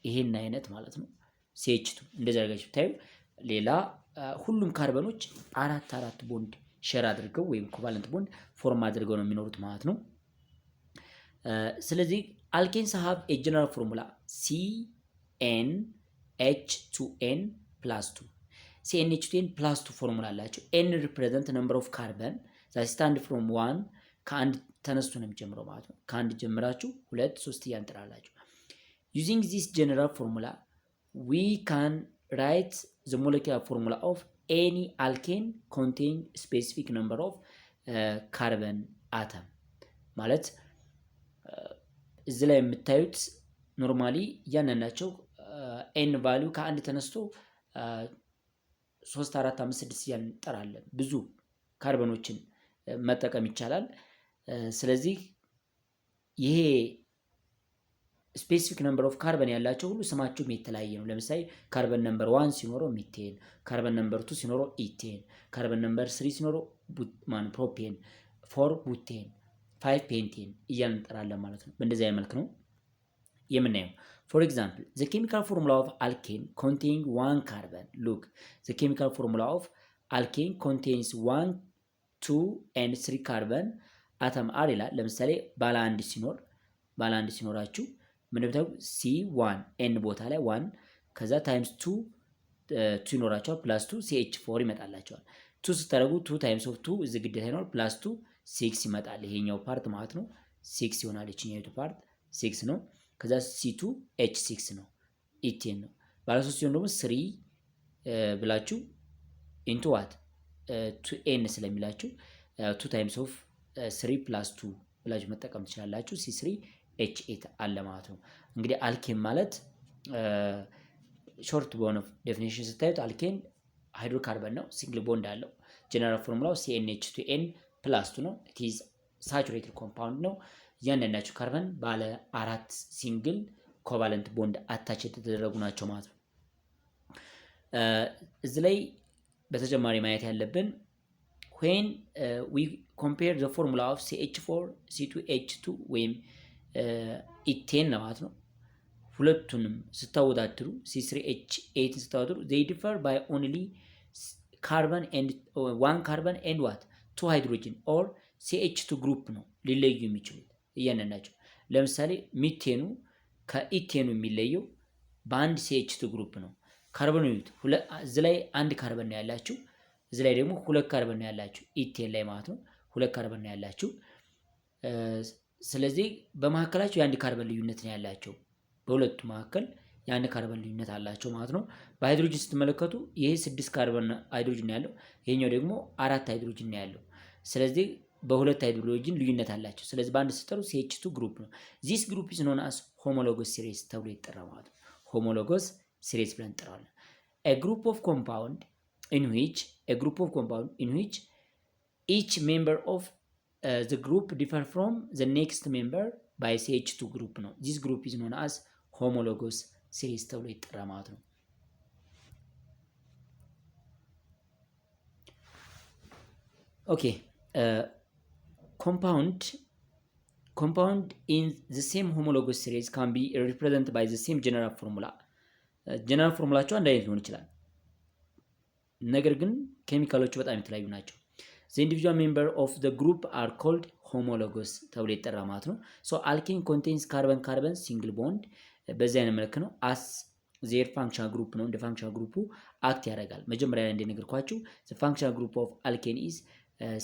ይሄን አይነት ማለት ነው CH2 እንደዛ አድርጋችሁ ብታዩ ሌላ ሁሉም ካርበኖች 4 ቦንድ ሼር አድርገው ወይም ኮቫለንት ቦንድ ፎርም አድርገው ነው የሚኖሩት ማለት ነው። ስለዚህ አልኬንስ ሃቭ ኤ ጀነራል ፎርሙላ CnH2n+2 CnH2n+2 ፎርሙላ አላቸው። n ሪፕሬዘንት ነምበር ኦፍ ካርበን ዛት ስታንድ ፍሮም 1 ከአንድ ተነስቶ ነው የሚጀምረው ማለት ነው። ከአንድ ጀምራችሁ 2 3 እያንጥራላችሁ። ዩዚንግ ዚስ ጀነራል ፎርሙላ ዊ ካን ራይት ዘ ሞለኪውላር ፎርሙላ ኦፍ ኤኒ አልኬን ኮንቴን ስፔሲፊክ ነምበር ኦፍ ካርበን አተም ማለት እዚህ ላይ የምታዩት ኖርማሊ እያንዳንዳቸው ኤን ቫሊዩ ከአንድ ተነስቶ 3 4 5 6 እያልን እንጠራለን። ብዙ ካርበኖችን መጠቀም ይቻላል። ስለዚህ ይሄ ስፔሲፊክ ነምበር ኦፍ ካርበን ያላቸው ሁሉ ስማቸውም የተለያየ ነው። ለምሳሌ ካርበን ነምበር 1 ሲኖረው ሚቴን፣ ካርበን ነምበር 2 ሲኖረው ኢቴን፣ ካርበን ነምበር 3 ሲኖረው ፕሮፔን፣ 4 ቡቴን፣ 5 ፔንቴን እያልን እንጠራለን ማለት ነው። በእንደዚህ አይነት መልክ ነው የምናየው። For example, the chemical formula of alkane containing 1 carbon. Look, the chemical formula of alkane contains 1, 2 and 3 carbon atom are ይላል። ለምሳሌ ባለ አንድ ሲኖራችሁ ምን ብታው C1 n ቦታ ላይ 1 ከዛ ታይምስ 2 ይኖራቸዋል ፕላስ 2 CH4 ይመጣላቸዋል። 2 ስታደርጉ 2 ታይምስ ኦፍ 2 እዚህ ግዴታ ይኖር ፕላስ 2 6 ይመጣል። ይሄኛው ፓርት ማለት ነው 6 ይሆናል። ይችኛው ፓርት 6 ነው። ከዛ C2 H6 ነው ኢቴን ነው። ባለ 3 ሲሆን ደግሞ 3 ብላችሁ ኢንቱ ዋት 2n ስለሚላችሁ 2 ታይምስ ኦፍ 3 ፕላስ 2 ብላችሁ መጠቀም ትችላላችሁ። C3 H8 አለ ማለት ነው። እንግዲህ አልኬን ማለት ሾርት በሆነ ዴፊኒሽን ስታዩት አልኬን ሃይድሮካርበን ነው፣ ሲንግል ቦንድ አለው። ጀነራል ፎርሙላው CnH2n+2 ነው። ኢት ኢዝ ሳቹሬትድ ኮምፓውንድ ነው። እያንዳንዳቸው ካርበን ባለ 4 ሲንግል ኮቫለንት ቦንድ አታች የተደረጉ ናቸው ማለት ነው። እዚህ ላይ በተጨማሪ ማየት ያለብን when we compare the formula of CH4 C2H2 ወይም ኢቴን ማለት ነው። ሁለቱንም ስታወዳድሩ C3H8 ስታወዳድሩ they differ by only carbon and 1 carbon and what 2 hydrogen or CH2 group ነው ሊለዩ የሚችሉት እያንዳንዳቸው። ለምሳሌ ሚቴኑ ከኢቴኑ የሚለየው በአንድ CH2 ግሩፕ ነው። ካርበኑ ይሉት እዚህ ላይ 1 ካርበን ነው ያላችሁ፣ እዚህ ላይ ደግሞ 2 ካርበን ነው ያላችሁ ኢቴን ላይ ማለት ነው። 2 ካርበን ነው ያላችሁ። ስለዚህ በመካከላቸው የአንድ ካርበን ልዩነት ነው ያላቸው። በሁለቱ መካከል የአንድ ካርበን ልዩነት አላቸው ማለት ነው። በሃይድሮጅን ስትመለከቱ ይሄ 6 ካርበን ሃይድሮጅን ነው ያለው፣ ይሄኛው ደግሞ 4 ሃይድሮጅን ነው ያለው። ስለዚህ በሁለት ሃይድሮጅን ልዩነት አላቸው። ስለዚህ በአንድ ሲጠሩ CH2 ግሩፕ ነው። ዚስ ግሩፕ ኢዝ ኖን አስ ሆሞሎገስ ሲሪስ ተብሎ ይጠራል ማለት ነው። ሆሞሎገስ ሲሪስ ብለን እንጠራዋለን። a group of compound in which each member of the group differ from the next member by CH2 group ነው። this group is known as homologous series ተብሎ ይጠራል ማለት ነው። ኦኬ compound in the same homologous series can be represented by the same general formula ጀነራል ፎርሙላቸው አንድ አይነት ሊሆን ይችላል፣ ነገር ግን ኬሚካሎቹ በጣም የተለያዩ ናቸው። the individual member of the group are called homologous ተብሎ ይጠራ ማለት ነው። so alkane contains carbon single bond በዚህ አይነት መልክ ነው as their functional group ነው። እንደ functional group አክት ያደርጋል። መጀመሪያ ላይ እንደነገርኳችሁ the functional group of alkane is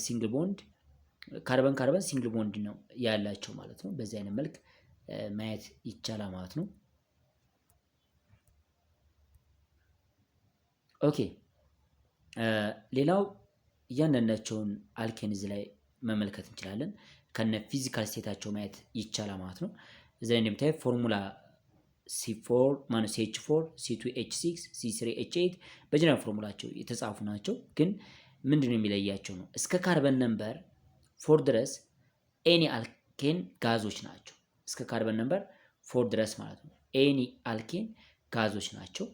single bond ካርበን ሲንግል ቦንድ ነው ያላቸው ማለት ነው። በዚህ አይነት መልክ ማየት ይቻላል ማለት ነው። ኦኬ ሌላው እያንዳንዳቸውን አልኬን እዚህ ላይ መመልከት እንችላለን። ከነ ፊዚካል ስቴታቸው ማየት ይቻላል ማለት ነው። እዚህ ላይ እንደምታዩት ፎርሙላ C4 CH4 C2H6 C3H8 በጀነራል ፎርሙላቸው የተጻፉ ናቸው። ግን ምንድነው የሚለያቸው ነው እስከ ካርበን ነምበር 4 ድረስ ኤኒ አልኬን ጋዞች ናቸው። እስከ ካርበን ነምበር 4 ድረስ ማለት ነው ኤኒ አልኬን ጋዞች ናቸው።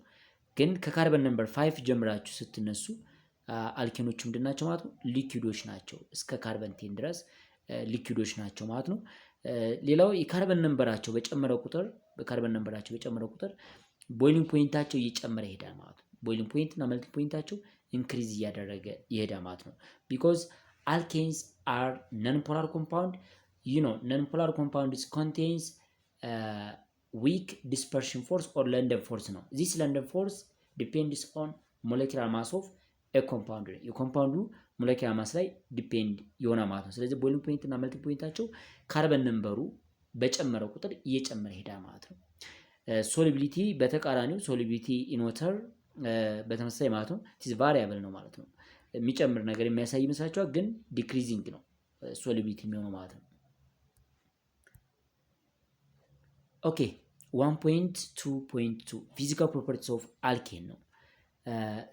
ግን ከካርበን ነምበር 5 ጀምራችሁ ስትነሱ አልኬኖቹ ምንድናቸው ማለት ነው ሊኩዊዶች ናቸው። እስከ ካርበን 10 ድረስ ሊኩዊዶች ናቸው ማለት ነው። ሌላው የካርበን ነምበራቸው በጨመረ ቁጥር ቦይሊንግ ፖይንታቸው እየጨመረ ይሄዳል ማለት ነው። ቦይሊንግ ፖይንት እና መልቲንግ ፖይንታቸው ኢንክሪዝ እያደረገ ይሄዳል ማለት ነው። ቢኮዝ alkanes are non-polar compound. Non-polar compounds contains weak dispersion force or London force ነው። this London force depends on molecular mass of a compound የኮምፓውንዱ ሞለኪውላር ማስ ላይ ዲፔንድ የሆነ ማለት ነው። ስለዚህ ቦይሊንግ ፖይንት እና መልቲንግ ፖይንታቸው ካርበን ነምበሩ በጨመረ ቁጥር እየጨመረ ሄዳል ማለት ነው። ሶሊቢሊቲ በተቃራኒው ሶሊቢሊቲ ኢን ዋተር በተመሳሳይ ማለት ነው ኢዝ ቫሪያብል ነው ማለት ነው። የሚጨምር ነገር የሚያሳይ ይመስላችኋል፣ ግን ዲክሪዚንግ ነው ሶሊቢሊቲ የሚሆነው ማለት ነው። ኦኬ 1.2.2 ፊዚካል ፕሮፐርቲስ ኦፍ አልኬን ነው።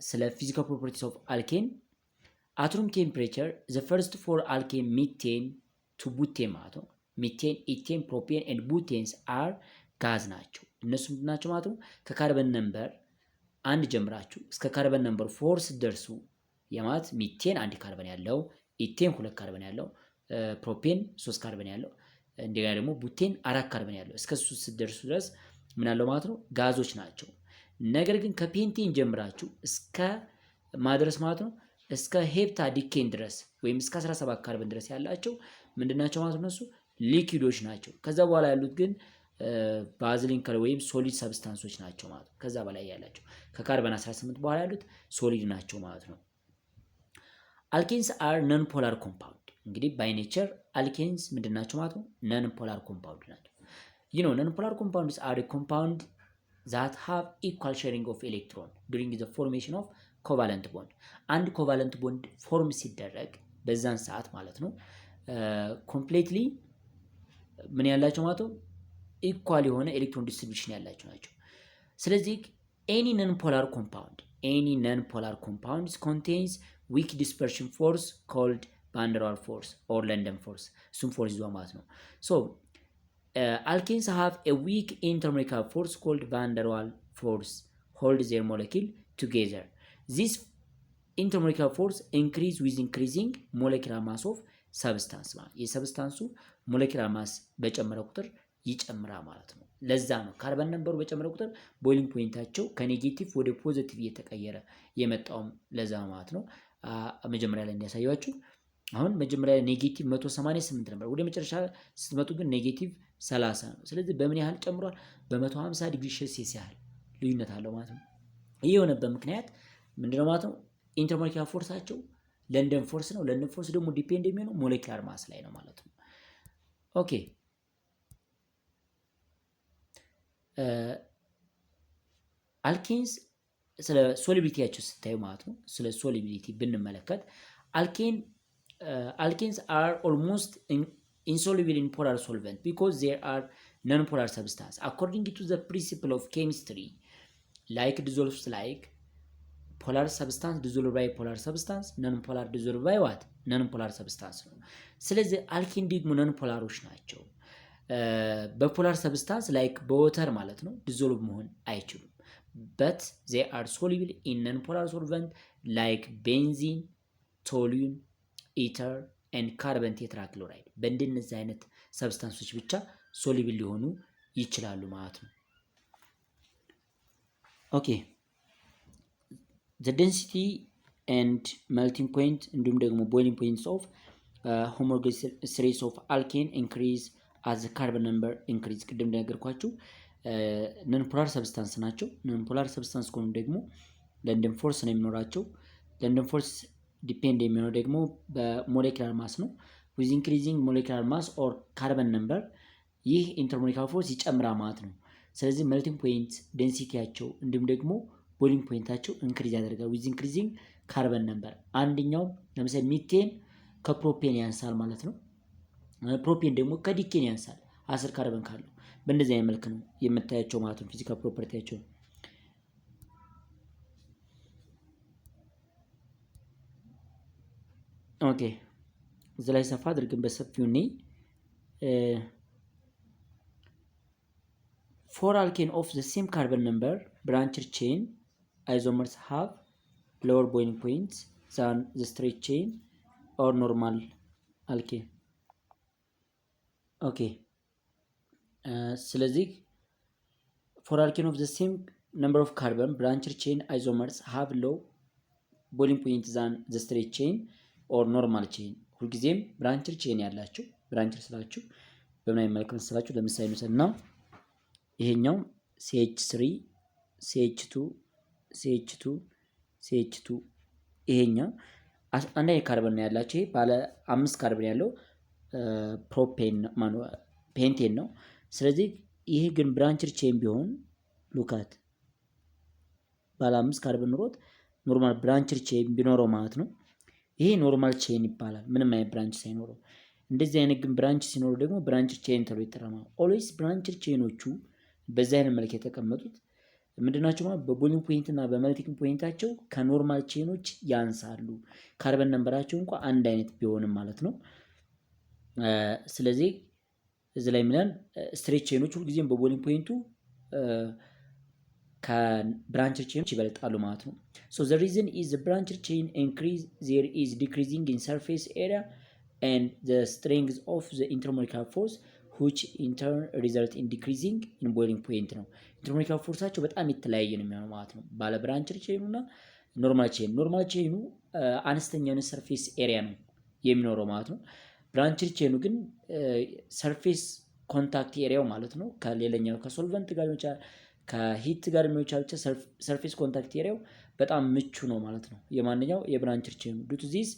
ስለ ፊዚካል ፕሮፐርቲስ ኦፍ አልኬን አቶም ቴምፕሬቸር ዘ ፈርስት ፎር አልኬን ሚቴን ቱ ቡቴን ማለት ነው። ሚቴን፣ ኢቴን፣ ፕሮፔን ኤንድ ቡቴንስ አር ጋዝ ናቸው። እነሱ ምንድን ናቸው ማለት ነው? ከካርበን ነምበር አንድ ጀምራችሁ እስከ ካርበን ነምበር 4 ስትደርሱ የማለት ሚቴን 1 ካርበን ያለው፣ ኢቴን 2 ካርበን ያለው፣ ፕሮፔን 3 ካርበን ያለው፣ እንደገና ደግሞ ቡቴን 4 ካርበን ያለው እስከ 3 ስትደርሱ ድረስ ምን አለው ማለት ነው ጋዞች ናቸው። ነገር ግን ከፔንቴን ጀምራችሁ እስከ ማድረስ ማለት ነው እስከ ሄፕታ ዲኬን ድረስ ወይም እስከ 17 ካርበን ድረስ ያላቸው ምንድናቸው ማለት ነው? እነሱ ሊኩዊዶች ናቸው። ከዛ በኋላ ያሉት ግን ባዝሊን ከለር ወይም ሶሊድ ሰብስታንሶች ናቸው ማለት ነው። ከዛ በላይ ያላቸው ከካርበን 18 በኋላ ያሉት ሶሊድ ናቸው ማለት ነው። አልኬንስ አር ነን ፖላር ኮምፓውንድ። እንግዲህ ባይ ኔቸር አልኬንስ ምንድናቸው ማለት ነው? ነን ፖላር ኮምፓውንድ ናቸው። ነን ፖላር ኮምፓውንድስ አር ኮምፓውንድ that have equal sharing of electron during the formation of covalent bond። አንድ ኮቫለንት ቦንድ ፎርም ሲደረግ በዛን ሰዓት ማለት ነው ኮምፕሌትሊ ምን ያላቸው ማለት ነው ኢኳል የሆነ ኤሌክትሮን ዲስትሪቢዩሽን ያላቸው ናቸው። ስለዚህ any non-polar compounds contains weak dispersion force called van der Waals force or London force እሱም ፎርስ ይዟ ማለት ነው። so alkanes have a weak intermolecular force called van der Waals force hold their molecule together. This intermolecular force increase with increasing molecular mass of substance ማለት የሰብስታንሱ ሞለኪውላር ማስ በጨመረ ቁጥር ይጨምራል ማለት ነው። ለዛ ነው ካርበን ነምበሩ በጨመረ ቁጥር ቦይሊንግ ፖይንታቸው ከኔጌቲቭ ወደ ፖዚቲቭ እየተቀየረ የመጣውም ለዛ ማለት ነው። መጀመሪያ ላይ እንዲያሳያችሁ አሁን መጀመሪያ ላይ ኔጌቲቭ 188 ነበር፣ ወደ መጨረሻ ስትመጡ ግን ኔጌቲቭ 30 ነው። ስለዚህ በምን ያህል ጨምሯል? በ150 ዲግሪ ሴልሲየስ ያህል ልዩነት አለው ማለት ነው። ይህ የሆነበት ምክንያት ምንድነው ማለት ነው? ኢንተርሞለኪውላር ፎርሳቸው ለንደን ፎርስ ነው። ለንደን ፎርስ ደግሞ ዲፔንድ የሚሆነው ሞለኪውላር ማስ ላይ ነው ማለት ነው። ኦኬ አልኬንስ ስለ ሶሊቢሊቲያቸው ስታዩ ማለት ነው። ስለ ሶሊቢሊቲ ብንመለከት alkanes are almost insoluble in polar solvent because they are non-polar substance according to the principle of chemistry like dissolves like ፖላር ሰብስታንስ ዲዞልቭ ባይ ፖላር ሰብስታንስ፣ ነን ፖላር ዲዞልቭ ባይ ዋት ነን ፖላር ሰብስታንስ ነው። ስለዚህ አልኬን ደግሞ ነን ፖላሮች ናቸው። በፖላር ሰብስታንስ ላይክ በወተር ማለት ነው ዲዞልቭ መሆን አይችሉም። but they are soluble in non-polar solvent like benzene, toluene, ether and carbon tetrachloride በእንደነዚህ አይነት ሰብስታንሶች ብቻ ሶሉብል ሊሆኑ ይችላሉ ማለት ነው። ኦኬ the density and melting point እንዲሁም ደግሞ boiling points of homologous series of alkane increase as the carbon number increase ቅድም እንደነገርኳችሁ ነን ፖላር ሰብስታንስ ናቸው። ነን ፖላር ሰብስታንስ ከሆኑ ደግሞ ለንደን ፎርስ ነው የሚኖራቸው። ለንደን ፎርስ ዲፔንድ የሚሆነው ደግሞ በሞሌኩላር ማስ ነው። with increasing molecular mass or carbon number ይህ ኢንተርሞሌኩላር ፎርስ ይጨምራል ማለት ነው። ስለዚህ ሜልቲንግ ፖይንት ዴንሲቲያቸው እንዲሁም ደግሞ ቦይሊንግ ፖይንታቸው ኢንክሪዝ ያደርጋል with increasing carbon number። አንደኛው ለምሳሌ ሚቴን ከፕሮፔን ያንሳል ማለት ነው። ፕሮፔን ደግሞ ከዲኬን ያንሳል 10 ካርበን ካለው። በእንደዚህ አይነት መልክ ነው የምታያቸው ማለት ነው ፊዚካል ፕሮፐርቲያቸው። ኦኬ እዚህ ላይ ሰፋ አድርገን በሰፊው እኔ for alkane of the same carbon number branched chain isomers have lower boiling points than the straight chain or normal alkane. ኦኬ ስለዚህ for alkane of the same number of carbon branched chain isomers have low boiling point than the straight chain or normal chain። ሁልጊዜም ብራንችድ ቼን ያላቸው ብራንችድ ስላችሁ በምን አይነት መልክ መስላችሁ ለምሳሌ ነው ይሄኛው CH3 CH2 CH2 CH2 ይሄኛው አንድ አይነት ካርበን ነው ያላቸው። ይሄ ባለ 5 ካርበን ያለው ፕሮፔን ፔንቴን ነው። ስለዚህ ይሄ ግን ብራንችድ ቼን ቢሆን ሉካት ባለ 5 ካርበን ኖሮት ኖርማል ብራንችድ ቼን ቢኖረው ማለት ነው ይሄ ኖርማል ቼን ይባላል፣ ምንም አይነት ብራንች ሳይኖረው። እንደዚህ አይነት ግን ብራንች ሲኖረው ደግሞ ብራንችድ ቼን ተብሎ ይጠራል። ኦልዌይስ ብራንችድ ቼኖቹ በዚህ አይነት መልክ የተቀመጡት ምንድናቸው ማለት በቦይሊንግ ፖይንት እና በሜልቲንግ ፖይንታቸው ከኖርማል ቼኖች ያንሳሉ። ካርበን ነምበራቸው እንኳን አንድ አይነት ቢሆንም ማለት ነው። ስለዚህ እዚህ ላይ ምናል ስትሬት ቼኖች ሁልጊዜም በቦይሊንግ ፖይንቱ ከብራንችድ ቼኖች ይበልጣሉ ማለት ነው። so the reason is the branched chain increase there is decreasing in surface area and the strength of the intermolecular force which in turn result in decreasing in boiling point ነው። ኢንተርሞሌኩላር ፎርሳቸው በጣም የተለያየ ነው የሚሆነው ማለት ነው ባለ ብራንችድ ቼኑ እና ኖርማል ቼኑ። ኖርማል ቼኑ አነስተኛ የሆነ ሰርፌስ ኤሪያ ነው የሚኖረው ማለት ነው። ብራንችድ ቼኑ ግን ሰርፌስ ኮንታክት ኤሪያው ማለት ነው ከሌላኛው ከሶልቨንት ጋር ሊሆን ይችላል ከሂት ጋር ሊሆን ይችላል ብቻ ሰርፌስ ኮንታክት ኤሪያው በጣም ምቹ ነው ማለት ነው የማንኛው የብራንችድ ቼኑ። ዱ ቱ ዚስ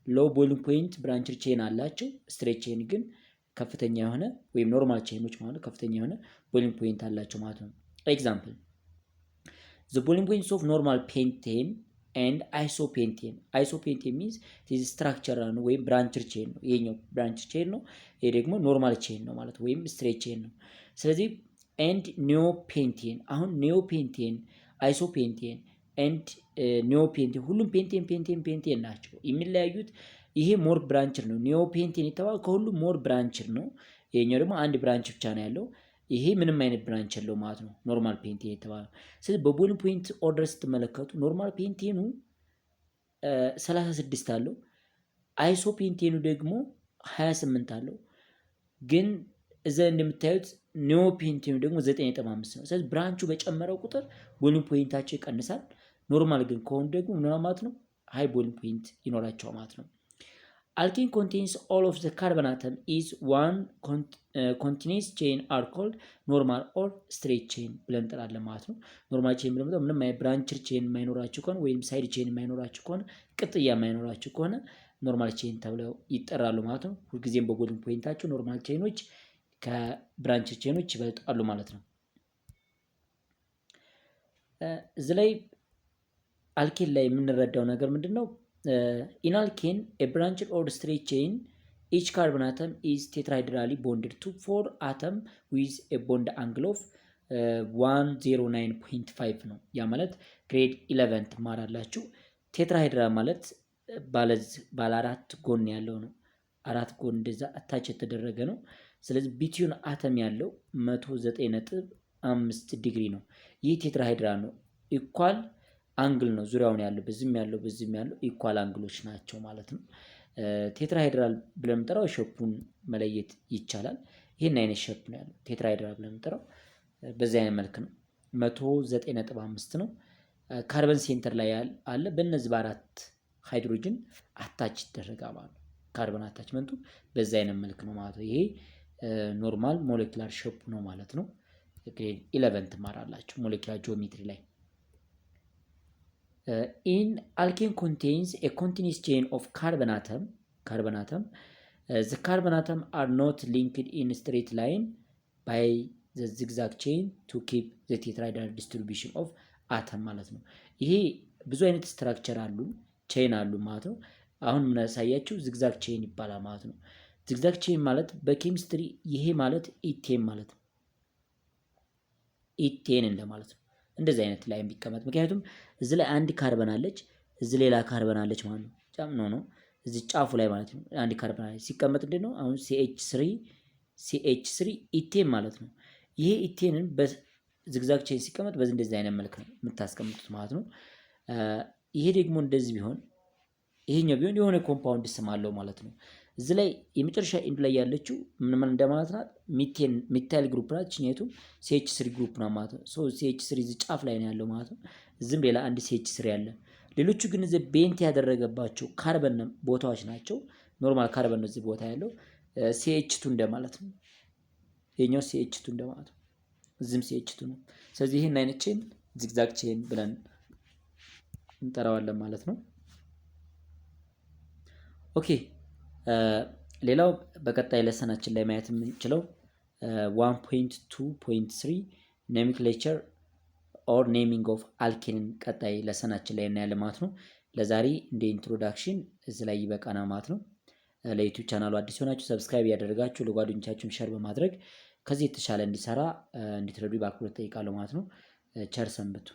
ሎው ቦይሊንግ ፖይንት ብራንችድ ቼን አላቸው። ስትሬት ቼን ግን ከፍተኛ የሆነ ወይም ኖርማል ቼኖች ማለት ከፍተኛ የሆነ ቦይሊንግ ፖይንት አላቸው ማለት ነው። ኤግዛምፕል the boiling points of normal pentane and isopentane። isopentane means this structure ነው ወይም ብራንችድ ቼን ነው። ይሄኛው ብራንችድ ቼን ነው፣ ይሄ ደግሞ ኖርማል ቼን ነው ማለት ወይም ስትሬት ቼን ነው። ስለዚህ and neopentane አሁን neopentane isopentane and neopentane ሁሉም ፔንቴን ናቸው። የሚለያዩት ይሄ ሞር ብራንችድ ነው። ኒዮፔንቴን የተባለው ከሁሉም ሞር ብራንችድ ነው። ይሄኛው ደግሞ አንድ ብራንች ብቻ ነው ያለው። ይሄ ምንም አይነት ብራንች የለው ማለት ነው ኖርማል ፔንቴን የተባለው። ስለዚህ በቦይሊንግ ፖይንት ኦርደር ስትመለከቱ ኖርማል ፔንቴኑ 36 አለው፣ አይሶፔንቴኑ ደግሞ 28 አለው። ግን እዛ እንደምታዩት ኒዮፔንቴኑ ደግሞ 9.5 ነው። ስለዚህ ብራንቹ በጨመረው ቁጥር ቦይሊንግ ፖይንታቸው ይቀንሳል። ኖርማል ግን ከሆኑ ደግሞ ምን ማለት ነው ሃይ ቦይሊንግ ፖይንት ይኖራቸዋል ማለት ነው። Alkane contains all of the carbon atom is one continuous chain are called normal or straight chain ብለን እንጠራለን ማለት ነው። ኖርማል ቼን ብለን ምንም ብራንችድ ቼን የማይኖራቸው ከሆነ ወይም ሳይድ ቼን የማይኖራቸው ከሆነ ቅጥያ የማይኖራቸው ከሆነ ኖርማል ቼን ተብለው ይጠራሉ ማለት ነው። ሁልጊዜም በቦይሊንግ ፖይንታቸው ኖርማል ቼኖች ከብራንችድ ቼኖች ይበልጣሉ ማለት ነው። እዚህ ላይ አልኬን ላይ የምንረዳው ነገር ምንድነው? In alkane, a branched or straight chain, each carbon atom is tetrahedrally bonded to 4 atoms with a bond angle of 109.5 ነው። ያ ማለት ግሬድ 11 ትማራላችሁ። ቴትራሃይድራል ማለት ባለ 4 ጎን ያለው ነው። 4 ጎን እንደዛ አታች የተደረገ ነው። ስለዚህ ቢትዊን አተም ያለው 109.5 ዲግሪ ነው። ይህ ቴትራሃይድራል ነው። ኢኳል አንግል ነው ዙሪያውን ያለው በዚህም ያለው ኢኳል አንግሎች ናቸው ማለት ነው። ቴትራሃይድራል ብለን የምንጠራው ሼፑን መለየት ይቻላል። ይህን አይነት ሼፕ ነው ያለው ቴትራሃይድራል ብለን የምንጠራው በዚህ አይነት መልክ ነው። 109.5 ነው። ካርበን ሴንተር ላይ አለ። በእነዚህ በአራት ሃይድሮጅን አታች ይደረጋል ማለት ነው። ካርበን አታችመንቱ በዚህ አይነት መልክ ነው ማለት ነው። ይሄ ኖርማል ሞሌኩላር ሼፕ ነው ማለት ነው። ግሬድ 11 ትማራላችሁ ሞሌኩላር ጂኦሜትሪ ላይ። in alkane contains a continuous chain of carbon atom. The carbon atom are not linked in straight line by the zigzag chain to keep the tetrahedral distribution of atom ማለት ነው። ይሄ ብዙ አይነት ስትራክቸር አሉ ቼን አሉ ማለት ነው። አሁን ምን ያሳያችሁ ዚግዛግ ቼን ይባላል ማለት ነው። ዚግዛግ ቼን ማለት በኬሚስትሪ ይሄ ማለት ኢቴን ማለት ነው። ኢቴን እንደማለት ነው። እንደዚህ አይነት ላይ ቢቀመጥ ምክንያቱም እዚህ ላይ አንድ ካርበን አለች፣ እዚህ ሌላ ካርበን አለች ማለት ነው። ጫም ነው እዚህ ጫፉ ላይ ማለት ነው። አንድ ካርበን አለች ሲቀመጥ እንዴት ነው? አሁን CH3 ኢቴን ማለት ነው። ይሄ ኢቴንን በዚግዛግ ቼን ሲቀመጥ በዚህ እንደዚህ አይነት መልክ ነው የምታስቀምጡት ማለት ነው። ይሄ ደግሞ እንደዚህ ቢሆን ይሄኛው ቢሆን የሆነ ኮምፓውንድ ስም አለው ማለት ነው። እዚህ ላይ የመጨረሻ ኢንድ ላይ ያለችው ምን እንደማለት ናት? ሚታይል ግሩፕ ናት። ችኛቱ CH3 ግሩፕ ነው ማለት ነው። CH3 እዚህ ጫፍ ላይ ነው ያለው ማለት ነው። እዚህም ሌላ አንድ CH3 አለ። ሌሎቹ ግን እዚህ ቤንት ያደረገባቸው ካርበን ቦታዎች ናቸው። ኖርማል ካርበን ነው እዚህ ቦታ ያለው CH2 እንደማለት ነው። ይሄኛው CH2 እንደማለት ነው። እዚህም CH2 ነው። ስለዚህ ይሄን አይነት ቼን ዚግዛግ ቼን ብለን እንጠራዋለን ማለት ነው። ኦኬ ሌላው በቀጣይ ለሰናችን ላይ ማየት የምንችለው 1.2.3 ኖሜንክሌቸር ኦር ኔሚንግ ኦፍ አልኬንን ቀጣይ ለሰናችን ላይ እናያለን ማለት ነው። ለዛሬ እንደ ኢንትሮዳክሽን እዚህ ላይ ይበቃና ማለት ነው። ለዩቲዩብ ቻናሉ አዲስ ሆናችሁ ሰብስክራይብ ያደረጋችሁ ለጓደኞቻችሁም ሼር በማድረግ ከዚህ የተሻለ እንዲሰራ እንድትረዱ በአክብሮት ጠይቃለሁ ማለት ነው። ቸር ሰንብቱ።